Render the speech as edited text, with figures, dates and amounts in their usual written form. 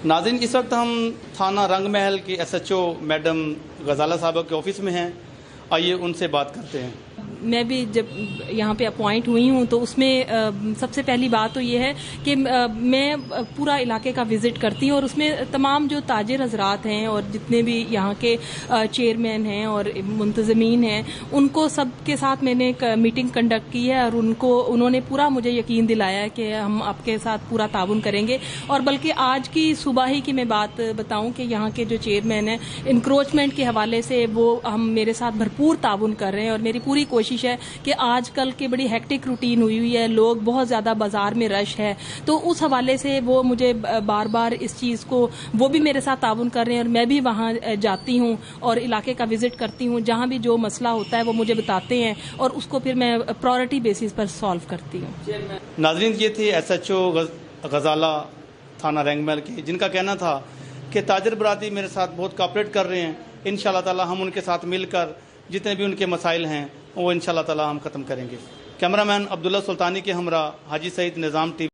ناظرین، اس وقت ہم تھانہ رنگ محل کے SHO میڈم غزالہ صاحبہ کے آفس میں ہیں. آئیے ان سے بات کرتے ہیں. میں بھی جب یہاں پہ اپوائنٹ ہوئی ہوں تو اس میں سب سے پہلی بات تو یہ ہے کہ میں پورا علاقے کا وزٹ کرتی ہوں، اور اس میں تمام جو تاجر حضرات ہیں اور جتنے بھی یہاں کے چیئرمین ہیں اور منتظمین ہیں، ان کو سب کے ساتھ میں نے ایک میٹنگ کنڈکٹ کی ہے، اور انہوں نے پورا مجھے یقین دلایا ہے کہ ہم آپ کے ساتھ پورا تعاون کریں گے. اور بلکہ آج کی صبح ہی کی میں بات بتاؤں کہ یہاں کے جو چیئرمین ہیں، انکروچمنٹ کے حوالے سے وہ ہم میرے ساتھ بھرپور تعاون کر رہے ہیں، اور میری پوری کوشش ہے کہ آج کل کی بڑی ہیکٹک روٹین ہوئی ہے، لوگ بہت زیادہ بازار میں رش ہے، تو اس حوالے سے وہ مجھے بار بار اس چیز کو وہ بھی میرے ساتھ تعاون کر رہے ہیں، اور میں بھی وہاں جاتی ہوں اور علاقے کا وزٹ کرتی ہوں. جہاں بھی جو مسئلہ ہوتا ہے وہ مجھے بتاتے ہیں، اور اس کو پھر میں پرائرٹی بیسس پر سالو کرتی ہوں. ناظرین، یہ تھے SHO غزالہ تھانہ رنگ محل کے، جن کا کہنا تھا کہ تاجر برادری میرے ساتھ بہت کوآپریٹ کر رہے ہیں. انشاءاللہ تعالی ہم ان کے ساتھ مل کر جتنے بھی ان کے مسائل ہیں وہ انشاءاللہ تعالی ہم ختم کریں گے. کیمرہ مین عبداللہ سلطانی کے ہمراہ حاجی سعید، نظام TV.